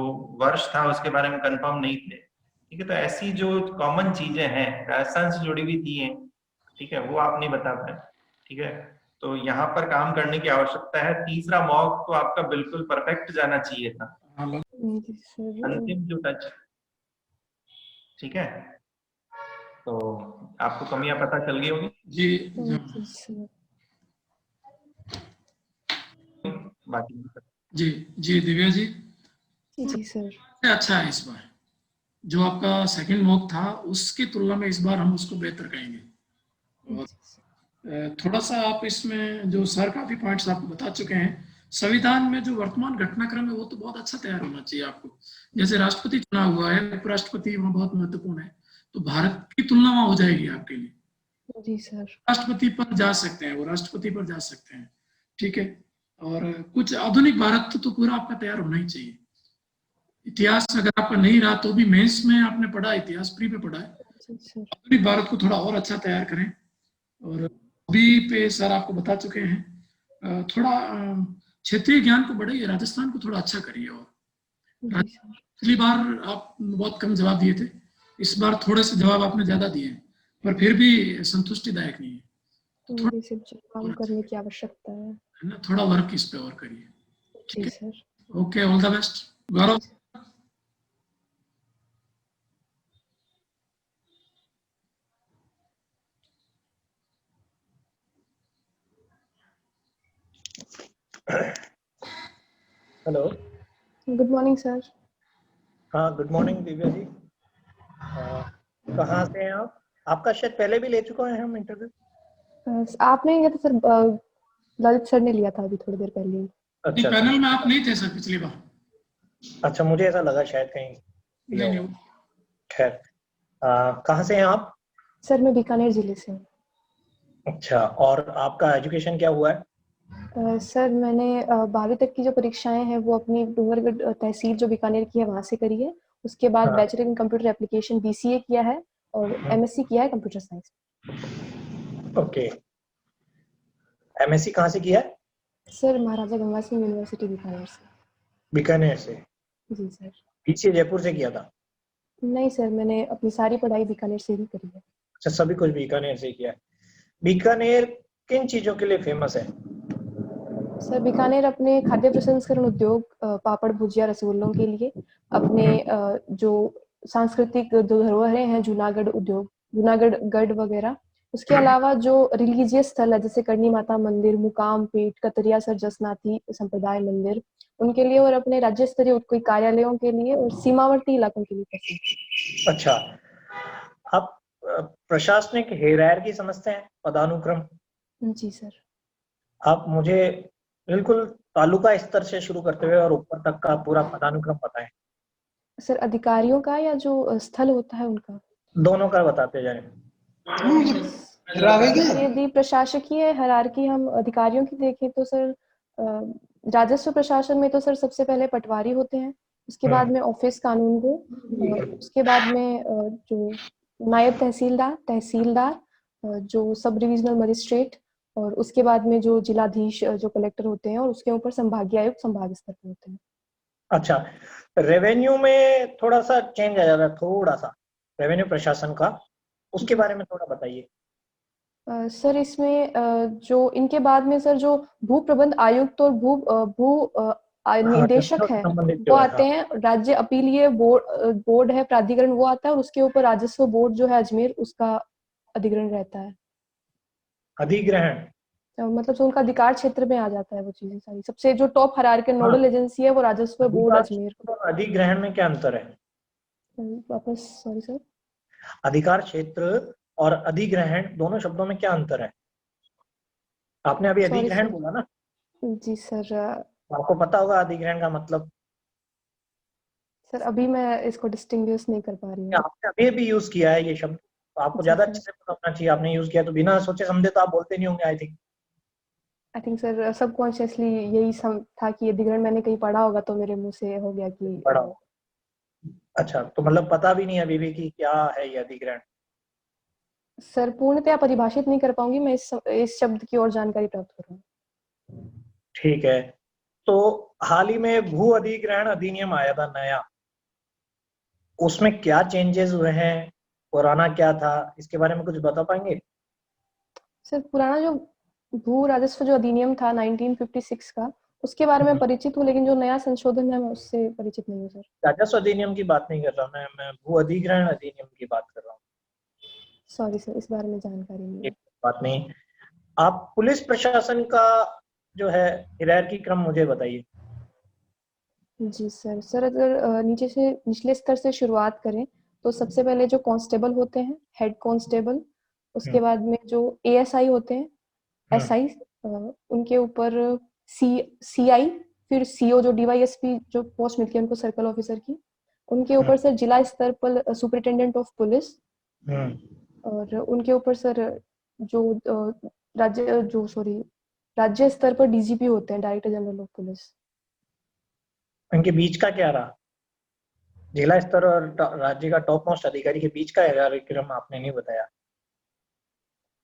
वर्ष था उसके बारे में कंफर्म नहीं थे। ठीक है, तो ऐसी जो कॉमन चीजें हैं राजस्थान से जुड़ी हुई थी हैं, ठीक है, वो आप नहीं बता पाए। ठीक है, तो यहाँ पर काम करने की आवश्यकता है। तीसरा मॉक तो आपका बिल्कुल परफेक्ट जाना चाहिए था, अंतिम जो टच। ठीक है, तो आपको कमियां पता चल गई होगी। जी बाकी जी। जी दिव्या जी, जी सर। अच्छा है इस बार। जो आपका सेकंड मॉक था उसकी तुलना में इस बार हम उसको बेहतर कहेंगे। और थोड़ा सा आप इसमें जो सर काफी पॉइंट्स आपको बता चुके हैं, संविधान में जो वर्तमान घटनाक्रम है वो तो बहुत अच्छा तैयार होना चाहिए आपको। जैसे राष्ट्रपति चुनाव हुआ है, उपराष्ट्रपति वहाँ बहुत महत्वपूर्ण है, तो भारत की तुलना वहाँ हो जाएगी आपके लिए। जी सर। राष्ट्रपति पर जा सकते हैं, वो राष्ट्रपति पर जा सकते हैं, ठीक है। और कुछ आधुनिक भारत तो पूरा आपका तैयार होना ही चाहिए। इतिहास अगर आपका नहीं रहा तो भी मेंस में आपने पढ़ा, इतिहास प्री पे पढ़ा है। जी सर। आधुनिक भारत को थोड़ा और अच्छा तैयार करें। और अभी पे सर आपको बता चुके हैं, थोड़ा क्षेत्रीय ज्ञान को बढ़ाइए, राजस्थान को थोड़ा अच्छा करिए। और जी सर। पिछली बार आप बहुत कम जवाब दिए थे, इस बार थोड़े से जवाब आपने ज्यादा दिए हैं, पर फिर भी संतुष्टिदायक नहीं है। तो थोड़ा जी सर, काम करने की आवश्यकता है ना, थोड़ा वर्क इस पे और करिए। जी sir. Okay, all the best. Gaurav. Hello. Good morning sir. हाँ, गुड मॉर्निंग दिव्या जी। कहाँ से हैं आप? आपका शायद पहले भी ले चुका है हम इंटरव्यू। आपने लिया था सर, ललित सर ने लिया था अभी थोड़ी देर पहले ही। अच्छा अच्छा। पैनल में आप नहीं थे सर पिछली बार। अच्छा, मुझे ऐसा लगा शायद कहीं लिया नहीं हो। नहीं। खैर, कहाँ से हैं आप? सर मैं बीकानेर जिले से हूँ। अच्छा, और आपका एजुकेशन क्या हुआ है? सर मैंने 12वीं तक की जो परीक्षाएं हैं वो अपनी डूंगरगढ़ तहसील जो बीकानेर की है वहाँ से करी है। उसके बाद हाँ। Bachelor in computer application BCA किया है और MSc किया है कंप्यूटर साइंस। ओके। MSc कहाँ से किया है? सर महाराजा गंगा सिंह यूनिवर्सिटी बीकानेर से। बीकानेर से। जी सर। BCA जयपुर से किया था? नहीं सर, मैंने अपनी सारी पढ़ाई बीकानेर से ही करी है। अच्छा, सभी कुछ बीकानेर से किया है। बीकानेर किन चीजों के लिए फेमस है? सर बीकानेर अपने खाद्य प्रसंस्करण उद्योग, पापड़ भुजिया रसगुल्लों के लिए, अपने जो सांस्कृतिक धरोहरें हैं, जूनागढ़ उद्योग, जूनागढ़ गढ़ वगैरह, उसके अलावा जो रिलीजियस स्थल है जैसे करणी माता मंदिर, मुकाम पीठ, कतरिया सर जसनाथी संप्रदाय मंदिर, उनके लिए, और अपने राज्य स्तरीय कोई कार्यालयों के लिए और सीमावर्ती इलाकों के लिए प्रसिद्ध। अच्छा, आप प्रशासनिक हेरारकी समझते हैं, पदानुक्रम? जी सर। आप मुझे बिल्कुल तालुका स्तर से शुरू करते हुए और ऊपर तक का पूरा पदानुक्रम बताएं। सर अधिकारियों का या जो स्थल होता है उनका? दोनों का बताते जाएं। यदि प्रशासकीय हायरार्की हम अधिकारियों की देखें तो सर राजस्व प्रशासन में तो सर सबसे पहले पटवारी होते हैं, उसके बाद में ऑफिस कानूनगो, उसके बाद में जो नायब तहसीलदार, तहसीलदार, जो सब डिविजनल मजिस्ट्रेट, और उसके बाद में जो जिलाधीश जो कलेक्टर होते हैं, और उसके ऊपर संभागीय आयुक्त संभाग स्तर पर होते हैं। अच्छा, रेवेन्यू में थोड़ा सा चेंज आ जाता है, थोड़ा सा रेवेन्यू प्रशासन का, उसके बारे में थोड़ा बताइए। सर इसमें जो इनके बाद में सर जो भू प्रबंध आयुक्त और भू निदेशक है संबंधित वो जो है, आते हाँ। हैं। राज्य अपीलीय बोर्ड है, प्राधिकरण, वो आता है, और उसके ऊपर राजस्व बोर्ड जो है अजमेर, उसका अधिग्रहण रहता है। अधिग्रहण मतलब जो उनका अधिकार क्षेत्र में आ जाता है वो चीजें सारी। सबसे जो टॉप हरारकी नोडल एजेंसी है वो राजस्व बोर्ड अजमेर। और अधिग्रहण में क्या अंतर है? वापस सॉरी सर। अधिकार क्षेत्र और अधिग्रहण दोनों शब्दों में क्या अंतर है? आपने अभी सॉरी अधिग्रहण सर। बोला ना? जी सर। आपको पता होगा अधिग्रहण का मतलब। सर अभी मैं इसको डिस्टिंग्विश नहीं कर पा रही हूँ। आपने अभी भी यूज किया है ये शब्द, तो आपको जी ज्यादा सर। अच्छे से पता होना चाहिए। आपने यूज किया तो बिना सोचे समझे तो आप बोलते नहीं होंगे, I think. I think sir subconsciously यही था कि अधिग्रहण मैंने कहीं पढ़ा होगा तो मेरे मुंह से हो गया कि पढ़ा हो। अच्छा, तो मतलब पता भी नहीं अभी भी कि क्या है ये अधिग्रहण? सर पूर्णतया परिभाषित नहीं कर पाऊंगी, मैं इस शब्द की और जानकारी प्राप्त कर रहा हूँ। ठीक है। तो हाल ही में भू अधिग्रहण अधिनियम आया था नया, उसमें क्या चेंजेस हुए हैं, पुराना क्या था, इसके बारे में कुछ बता पाएंगे? सर पुराना जो भू राजस्व जो अधिनियम था 1956 का, उसके बारे में परिचित हूँ, लेकिन जो नया संशोधन है मैं उससे परिचित नहीं हूँ सर। राजस्व अधिनियम की बात नहीं कर रहा मैं भू अधिग्रहण अधिनियम की बात कर रहा हूँ। सॉरी सर, इस बारे में जानकारी नहीं है। बात नहीं। आप पुलिस प्रशासन का जो है हिरारकी क्रम मुझे बताइए। जी सर। सर अगर नीचे से निचले स्तर से शुरुआत करें तो सबसे पहले जो कांस्टेबल होते हैं, हेड कांस्टेबल, उसके बाद में जो एएसआई होते हैं, एसआई, उनके ऊपर सीआई, फिर सीओ जो डीवाईएसपी जो पोस्ट मिलती है उनको सर्कल ऑफिसर की, उनके ऊपर सर जिला स्तर पर सुपरिटेंडेंट ऑफ पुलिस, और उनके ऊपर सर जो राज्य स्तर पर डीजीपी होते हैं, डायरेक्टर जनरल ऑफ पुलिस। इनके बीच का क्या रहा? जिला स्तर और राज्य का टॉप मोस्ट अधिकारी के बीच का कार्यक्रम आपने नहीं बताया।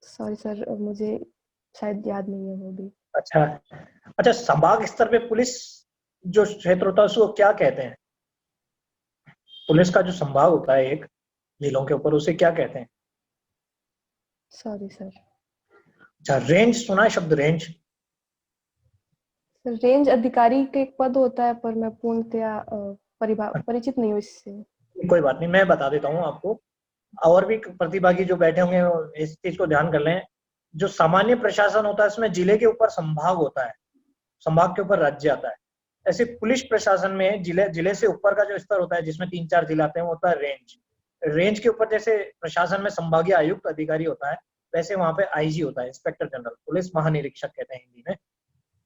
सॉरी सर, मुझे शायद याद नहीं है वो भी। अच्छा अच्छा, संभाग स्तर पे पुलिस जो क्षेत्र होता है उसको क्या कहते हैं? पुलिस का जो संभाग होता है एक जिलों के ऊपर, उसे क्या कहते हैं? Sorry sir. अच्छा, रेंज सुना है शब्द रेंज? सर रेंज अधिकारी का एक पद होता है, पर मैं पूर्णतया परिचित नहीं हूँ इससे। कोई बात नहीं, मैं बता देता हूँ आपको। और भी प्रतिभागी जो बैठे होंगे वो इस चीज को ध्यान कर लें। जो सामान्य प्रशासन होता है उसमें जिले के ऊपर संभाग होता है, संभाग के ऊपर राज्य आता है। ऐसे पुलिस प्रशासन में जिले से ऊपर का जो स्तर होता है जिसमें 3-4 जिले आते हैं वो होता है रेंज। रेंज के ऊपर जैसे प्रशासन में संभागीय आयुक्त अधिकारी होता है, वैसे वहां पे आईजी होता है, इंस्पेक्टर जनरल, पुलिस महानिरीक्षक कहते हैं हिंदी में,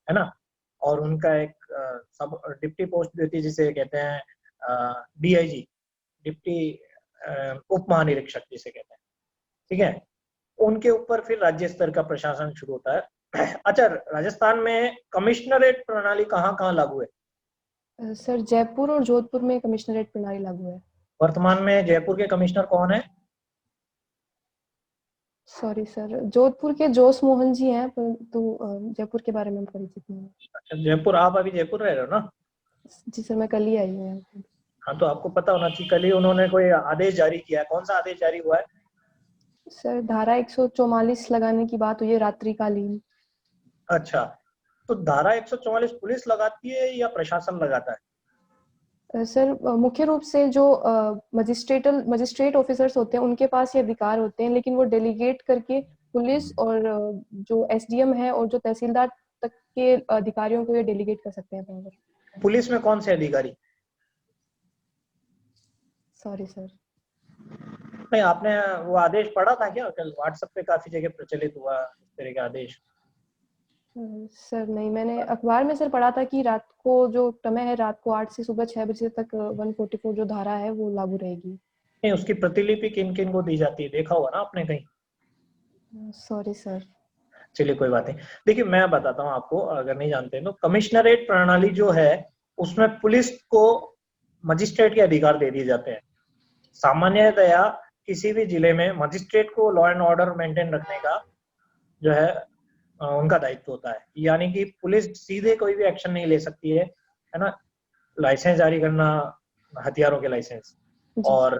है ना। और उनका एक सब डिप्टी पोस्ट भी होती है जिसे कहते हैं डीआईजी, डिप्टी उप महानिरीक्षक जिसे कहते हैं, ठीक है। उनके ऊपर फिर राज्य स्तर का प्रशासन शुरू होता है। अच्छा, राजस्थान में कमिश्नरेट प्रणाली कहाँ कहाँ लागू है? सर जयपुर और जोधपुर में कमिश्नरेट प्रणाली लागू है। वर्तमान में जयपुर के कमिश्नर कौन है? सॉरी सर, जोधपुर के जोश मोहन जी हैं, परंतु जयपुर के बारे में परिचित नहीं हूँ। अच्छा, जयपुर, आप अभी जयपुर रह रहे हो ना? जी सर, मैं कल ही आई हूँ यहाँ पे। हाँ, तो आपको पता होना चाहिए, कल ही उन्होंने कोई आदेश जारी किया है। कौन सा आदेश जारी हुआ है? सर धारा 144 लगाने की बात हुई है, रात्रिकालीन। अच्छा, तो धारा 144 पुलिस लगाती है या प्रशासन लगाता है? सर मुख्य रूप से जो मजिस्ट्रेट ऑफिसर्स होते हैं उनके पास ये अधिकार होते हैं, लेकिन वो डेलीगेट करके पुलिस और जो एसडीएम है और जो तहसीलदार तक के अधिकारियों को ये डेलीगेट कर सकते हैं पावर। पुलिस में कौन से अधिकारी? Sorry sir. नहीं, आपने वो आदेश पढ़ा था क्या? कल व्हाट्सएप पे काफी जगह प्रचलित हुआ इस तरह का आदेश। सर नहीं, मैंने अखबार में सर पढ़ा था कि रात को जो समय है, रात को 8 से सुबह 6 बजे तक 144 जो धारा है वो लागू रहेगी। नहीं, उसकी प्रतिलिपि किन किन को दी जाती है, देखा होगा ना आपने कहीं? Sorry sir. चलिए कोई बात नहीं। देखिए, मैं बताता हूँ आपको, अगर नहीं जानते हैं तो कमिश्नरेट प्रणाली जो है उसमें पुलिस को मजिस्ट्रेट के अधिकार दे दिए जाते हैं। सामान्यतया किसी भी जिले में मजिस्ट्रेट को लॉ एंड ऑर्डर मेंटेन रखने का जो है उनका दायित्व होता है। यानी कि पुलिस सीधे कोई भी एक्शन नहीं ले सकती है ना। लाइसेंस जारी करना, हथियारों के लाइसेंस, और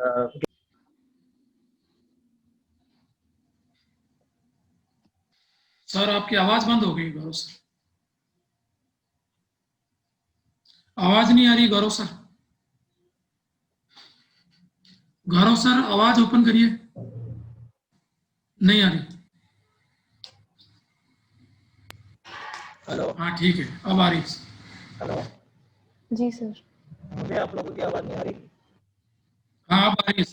सर आपकी आवाज बंद हो गई गौरव सर, आवाज नहीं आ रही गौरव सर। गौरव सर आवाज ओपन करिए, नहीं आ रही। हेलो, हाँ ठीक है, अब आ रही। हेलो जी सर। मुझे आप लोगों की आवाज नहीं आ रही? हाँ अब आ रही।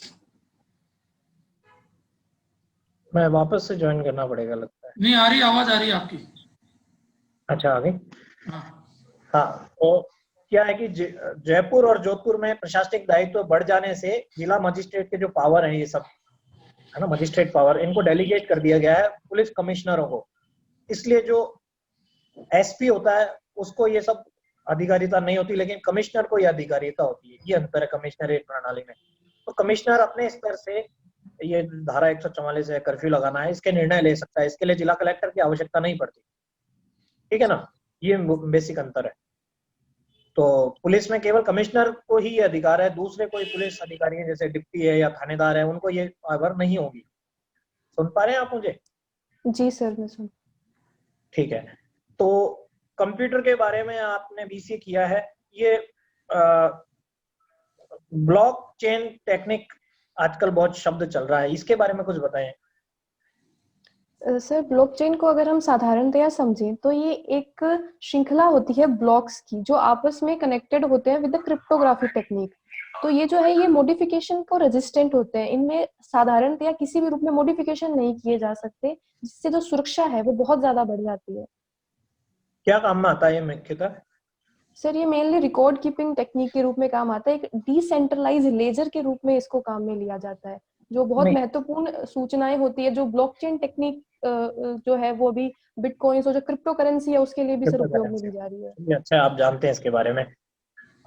मैं वापस से ज्वाइन करना पड़ेगा लगता है। नहीं आ रही, आवाज आ रही आपकी। अच्छा, आ गई। हाँ हाँ, तो क्या है कि जयपुर और जोधपुर में प्रशासनिक दायित्व बढ़ जाने से जिला मजिस्ट्रेट के जो पावर है, ये सब है ना, मजिस्ट्रेट पावर, इनको डेलीगेट कर दिया गया है पुलिस कमिश्नरों को। इसलिए जो एसपी होता है उसको ये सब अधिकारिता नहीं होती, लेकिन कमिश्नर को ये अधिकारिता होती है। ये अंतर है कमिश्नरेट प्रणाली में। तो कमिश्नर अपने स्तर से ये धारा 144 है, कर्फ्यू लगाना है, इसके निर्णय ले सकता है। इसके लिए जिला कलेक्टर की आवश्यकता नहीं पड़ती, ठीक है ना। ये बेसिक अंतर है। तो पुलिस में केवल कमिश्नर को ही ये अधिकार है, दूसरे कोई पुलिस अधिकारी है जैसे डिप्टी है या थानेदार है उनको ये पावर नहीं होगी। सुन पा रहे हैं आप मुझे? जी सर, मैं सुन। ठीक है। तो कंप्यूटर के बारे में आपने बीसीए किया है, ये ब्लॉकचेन टेक्निक आजकल बहुत शब्द चल रहा है, इसके बारे में कुछ बताएं। सर ब्लॉकचेन को अगर हम साधारणतया समझें तो ये एक श्रृंखला होती है ब्लॉक्स की जो आपस में कनेक्टेड होते हैं विद द क्रिप्टोग्राफी टेक्निक। तो ये जो है ये मॉडिफिकेशन को रेजिस्टेंट होते हैं, इनमें साधारणतया किसी भी रूप में मॉडिफिकेशन नहीं किए जा सकते, जिससे जो सुरक्षा है वो बहुत ज्यादा बढ़ जाती है। क्या काम में आता है ये मुख्यतः? सर ये मेनली रिकॉर्ड कीपिंग टेक्निक के रूप में काम आता है, एक डिसेंट्रलाइज लेजर के रूप में इसको काम में लिया जाता है। जो बहुत नहीं, महत्वपूर्ण सूचनाएं होती है, जो ब्लॉकचेन टेक्निक जो है वो भी बिटकॉइंस और जो क्रिप्टो करेंसी है उसके लिए भी सर उपयोग में ली जा रही है। चलिए, अच्छा आप जानते हैं इसके बारे में।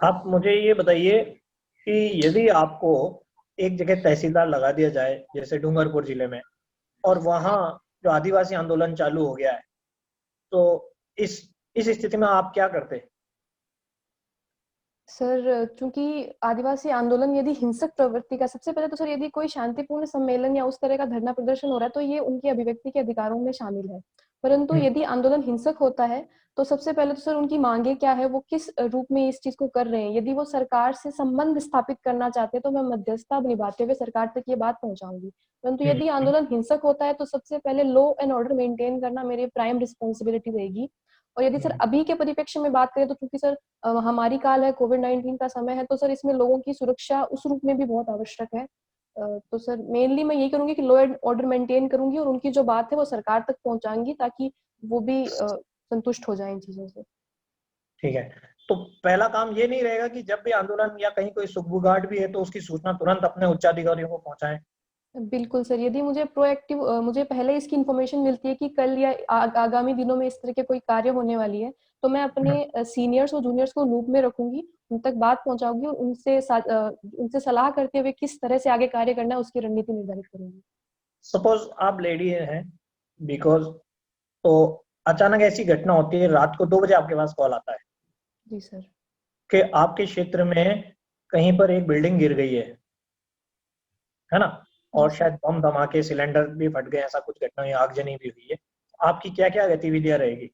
आप मुझे ये बताइए कि यदि आपको एक जगह तहसीलदार लगा दिया जाए जैसे डूंगरपुर जिले में, और वहाँ जो आदिवासी आंदोलन चालू हो गया है, तो इस स्थिति में आप क्या करते? सर चूंकि आदिवासी आंदोलन यदि हिंसक प्रवृत्ति का, सबसे पहले तो सर यदि कोई शांतिपूर्ण सम्मेलन या उस तरह का धरना प्रदर्शन हो रहा है तो ये उनकी अभिव्यक्ति के अधिकारों में शामिल है। परंतु यदि आंदोलन हिंसक होता है तो सबसे पहले तो सर उनकी मांगे क्या है, वो किस रूप में इस चीज को कर रहे हैं। यदि वो सरकार से संबंध स्थापित करना चाहते हैं तो मैं मध्यस्थता निभाते हुए सरकार तक ये बात पहुंचाऊंगी। परंतु यदि आंदोलन हिंसक होता है तो सबसे पहले लॉ एंड ऑर्डर मेंटेन करना मेरी प्राइम रिस्पॉन्सिबिलिटी रहेगी। और यदि सर अभी के परिप्रेक्ष्य में बात करें तो क्योंकि सर महामारी काल है, कोविड-19 का समय है, तो सर इसमें लोगों की सुरक्षा उस रूप में भी बहुत आवश्यक है। तो सर मेनली मैं यही करूंगी कि लॉ एंड ऑर्डर मेंटेन करूंगी और उनकी जो बात है वो सरकार तक पहुंचाऊंगी ताकि वो भी संतुष्ट हो जाए इन चीजों से। ठीक है, तो पहला काम ये नहीं रहेगा कि जब भी आंदोलन या कहीं कोई सुगबुगाहट भी है तो उसकी सूचना तुरंत अपने उच्चाधिकारियों को पहुंचाएं? बिल्कुल सर, यदि मुझे प्रोएक्टिव मुझे पहले इसकी इन्फॉर्मेशन मिलती है कि कल या आगामी दिनों में इस तरह के कोई कार्य होने वाली है, तो मैं अपने सीनियर्स और जूनियर्स को लूप में रखूंगी, उन तक बात पहुंचाऊंगी और उनसे सलाह करते हुए किस तरह से आगे कार्य करना है उसकी रणनीति निर्धारित करूंगी। सपोज आप लेडी हैं, बिकॉज तो अचानक ऐसी घटना होती है, रात को 2 बजे आपके पास कॉल आता है जी सर। कि आपके क्षेत्र में कहीं पर एक बिल्डिंग गिर गई है ना, और शायद बम धमाके, सिलेंडर भी फट गए, ऐसा कुछ घटना हुई, आगजनी भी हुई है। आपकी क्या क्या गतिविधियां रहेगी?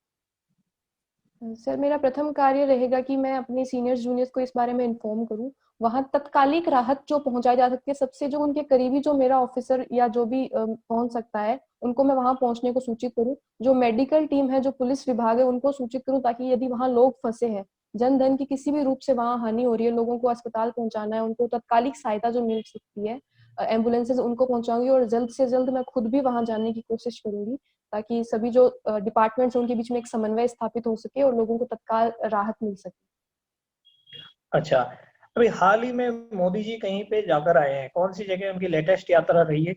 सर मेरा प्रथम कार्य रहेगा कि मैं अपने सीनियर्स जूनियर्स को इस बारे में इन्फॉर्म करूं, वहां तत्कालिक राहत जो पहुंचाई जा सकती है, सबसे जो उनके करीबी जो मेरा ऑफिसर या जो भी पहुंच सकता है उनको मैं वहां पहुंचने को सूचित करूं। जो मेडिकल टीम है, जो पुलिस विभाग है, उनको सूचित करूं ताकि यदि वहां लोग फंसे हैं, जन धन की किसी भी रूप से वहां हानि हो रही है, लोगों को अस्पताल पहुंचाना है, उनको तत्कालिक सहायता जो मिल सकती है, एम्बुलेंसेज उनको पहुंचाऊंगी और जल्द से जल्द मैं खुद भी वहां जाने की कोशिश करूंगी ताकि सभी जो डिपार्टमेंट्स हैं उनके बीच में एक समन्वय स्थापित हो सके और लोगों को तत्काल राहत मिल सके। अच्छा, अभी हाल ही में मोदी जी कहीं पे जाकर आए हैं, कौन सी जगह उनकी लेटेस्ट यात्रा रही है?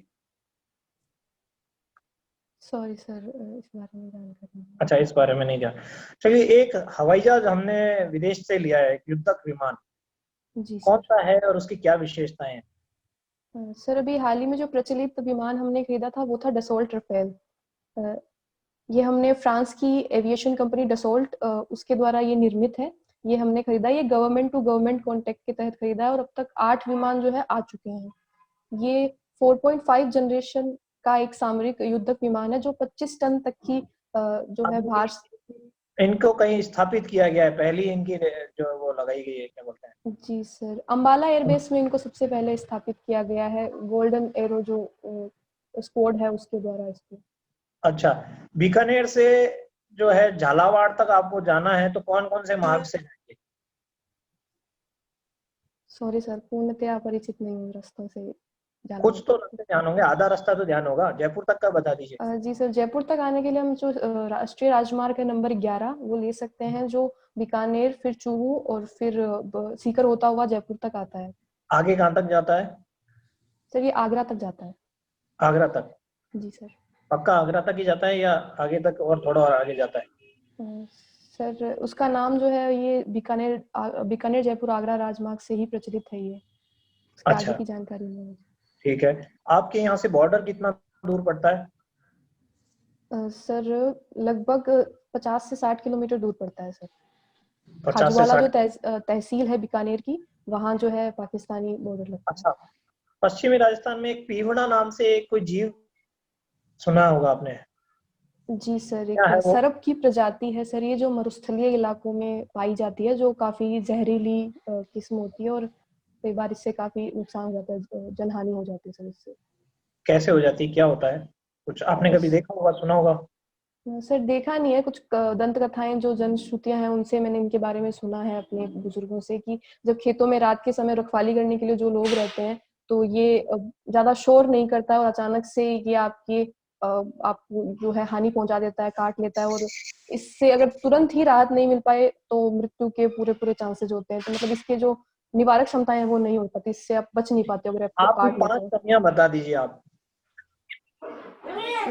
सॉरी सर, इस बारे में जानकारी नहीं अच्छा, इस बारे में नहीं जान। चलिए, एक हवाई जहाज हमने विदेश से लिया है, युद्धक विमान, है। जी कौन सर। सा है और उसकी क्या विशेषताएं हैं? सर अभी हाल ही में जो प्रचलित विमान हमने खरीदा था वो था डसोल्ट रफेल। ये हमने फ्रांस की एविएशन कंपनी डसोल्ट उसके द्वारा ये निर्मित है। ये हमने खरीदा, ये गवर्नमेंट टू गवर्नमेंट कॉन्ट्रैक्ट के तहत खरीदा है और अब तक 8 विमान जो है आ चुके हैं। ये 4.5 जनरेशन का एक सामरिक युद्धक विमान है जो 25 टन तक की जो है भार। इनको कहीं स्थापित किया गया है? पहली इनकी जो वो लगाई गई है, क्या बोलते हैं? जी सर, अंबाला एयरबेस में इनको सबसे पहले स्थापित किया गया है, गोल्डन एरो जो स्क्वाड है उसके द्वारा इसको। अच्छा, बीकानेर से जो है झालावाड़ तक आपको जाना है तो कौन कौन से मार्ग से जाएंगे? सॉरी सर, पूर्णतया परिचित नहीं हूँ रास्तों से जाना। कुछ तो रास्ते ध्यान होंगे, आधा रास्ता तो ध्यान होगा। जयपुर तक का बता दीजिए। जी सर, जयपुर तक आने के लिए हम जो राष्ट्रीय राजमार्ग है नंबर 11 वो ले सकते हैं, जो बीकानेर फिर चूरू और फिर सीकर होता हुआ जयपुर तक आता है। आगे कहाँ तक जाता है? सर ये आगरा तक जाता है। आगरा तक? जी सर। पक्का आगरा तक ही जाता है या आगे तक और थोड़ा और आगे जाता है? सर उसका नाम जो है ये बीकानेर जयपुर आगरा राजमार्ग से ही प्रचलित है, ये उसके अच्छा, आगे की जानकारी नहीं है। ठीक है। आपके यहाँ से बॉर्डर कितना दूर पड़ता है? सर लगभग 50 से 60 किलोमीटर दूर पड़ता है सर। 50 से खाजूवाला जो 60? तहसील है बीकानेर की, वहाँ जो है पाकिस्तानी बॉर्डर लगता है। अच्छा, पश्चिमी राजस्थान में एक पीवड़ा नाम से एक कोई जीव सुना होगा आपने? जी सर, क्या एक है वो? सरप की प्रजाति है सर, ये जो मरुस्थलीय इलाकों में पाई जाती है, जो काफी जहरीली किस्म होती है और कई बार इससे काफी नुकसान हो जाता है, जनहानि हो जाती है सर इससे। कैसे हो जाती है, क्या होता है? कुछ आपने कभी देखा होगा, सुना होगा? सर देखा नहीं है, कुछ दंत कथाएं जो जनश्रुतियां हैं उनसे मैंने इनके बारे में सुना है अपने बुजुर्गों से, कि जब खेतों में रात के समय रखवाली करने के लिए जो लोग रहते हैं तो ये ज्यादा शोर नहीं करता है और अचानक से ये आपको जो है हानि पहुंचा देता है, काट लेता है, और इससे अगर तुरंत ही राहत नहीं मिल पाए तो मृत्यु के पूरे चांसेस होते हैं। तो मतलब इसके जो निवारक क्षमताएं हैं वो नहीं हो पाती, इससे आप बच नहीं पाते अगर आपको आप काट लेता 5 है। कमियां बता दीजिए आप।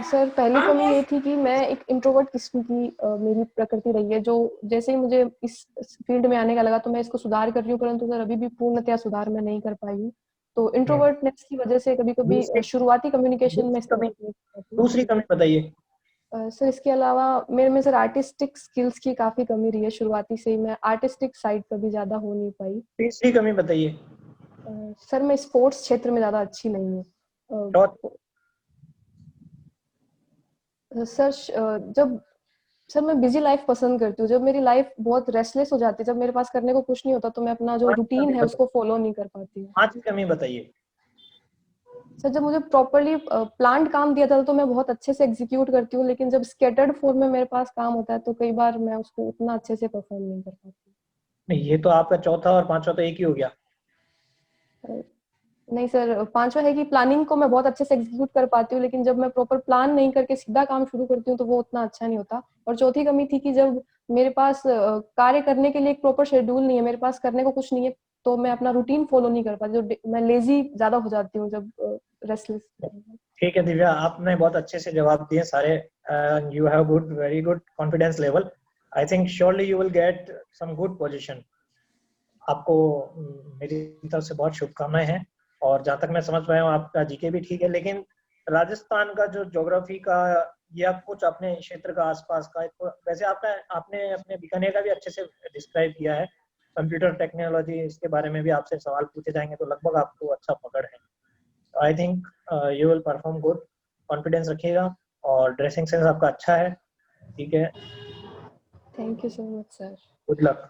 सर पहली कमी ये थी कि मैं एक इंट्रोवर्ट किस्म की मेरी प्रकृति रही है, जो जैसे ही मुझे इस फील्ड में आने का लगा तो मैं इसको सुधार कर रही हूँ, परंतु सर अभी भी पूर्णतया सुधार मैं नहीं कर पाई हूँ। तो इंट्रोवर्टनेस की वजह से कभी-कभी दूसरी शुरुआती कम्युनिकेशन में दूसरी कमी इस्तेमाल नहीं कर पाती हूँ। दूसरी कमी बताइए। सर इसके अलावा मेरे में सर आर्टिस्टिक स्किल्स की काफी कमी रही है, शुरुआती से ही मैं आर्टिस्टिक साइड कभी ज्यादा हो नहीं पाई। तीसरी कमी बताइए। सर मैं स्पोर्ट्स क्षेत्र में ज्यादा अच्छी नहीं हूँ। चौथी। सर जब सर मैं बिजी लाइफ पसंद करती हूँ, जब मेरी लाइफ बहुत रेस्टलेस हो जाती है, जब मेरे पास करने को कुछ नहीं होता तो मैं अपना जो पांचवी रूटीन कमी है बताइए। उसको फॉलो नहीं कर पाती हूँ। 5वीं कमी बताइए। सर जब मुझे प्रॉपरली प्लान्ड काम दिया था तो मैं बहुत अच्छे से एग्जीक्यूट करती हूँ, लेकिन जब स्कैटर्ड फॉर्म में मेरे पास काम होता है तो कई बार मैं उसको उतना अच्छे से परफॉर्म नहीं कर पाती। नहीं, ये तो आपका चौथा और पांचवा तो एक ही हो गया। नहीं सर, पांचवा है कि प्लानिंग को मैं बहुत अच्छे से एग्जीक्यूट कर पाती हूँ, लेकिन जब मैं प्रॉपर प्लान नहीं करके सीधा काम शुरू करती हूँ तो वो उतना अच्छा नहीं होता। और चौथी कमी थी कि जब मेरे पास कार्य करने के लिए एक प्रॉपर शेड्यूल नहीं है, मेरे पास करने को कुछ नहीं है, तो मैं अपना रूटीन फॉलो नहीं कर पाती, मैं लेजी ज्यादा हो जाती हूँ जब रेस्टलेस। ठीक है दिव्या, आपने बहुत अच्छे से जवाब दिए सारे। You have good, very good confidence level. I think surely you will get some good position. आपको मेरी तरफ से बहुत शुभकामनाएं हैं। और जहां तक मैं समझ पाया हूँ आपका जीके भी ठीक है, लेकिन राजस्थान का जो ज्योग्राफी का या कुछ अपने क्षेत्र का आसपास का, वैसे आपने अपने बीकानेर का भी अच्छे से डिस्क्राइब किया है। कंप्यूटर टेक्नोलॉजी, इसके बारे में भी आपसे सवाल पूछे जाएंगे तो लगभग आपको अच्छा पकड़ है। I think you will perform good. Confidence रखिएगा और ड्रेसिंग सेंस आपका अच्छा है। ठीक है, thank you so much sir. Good luck.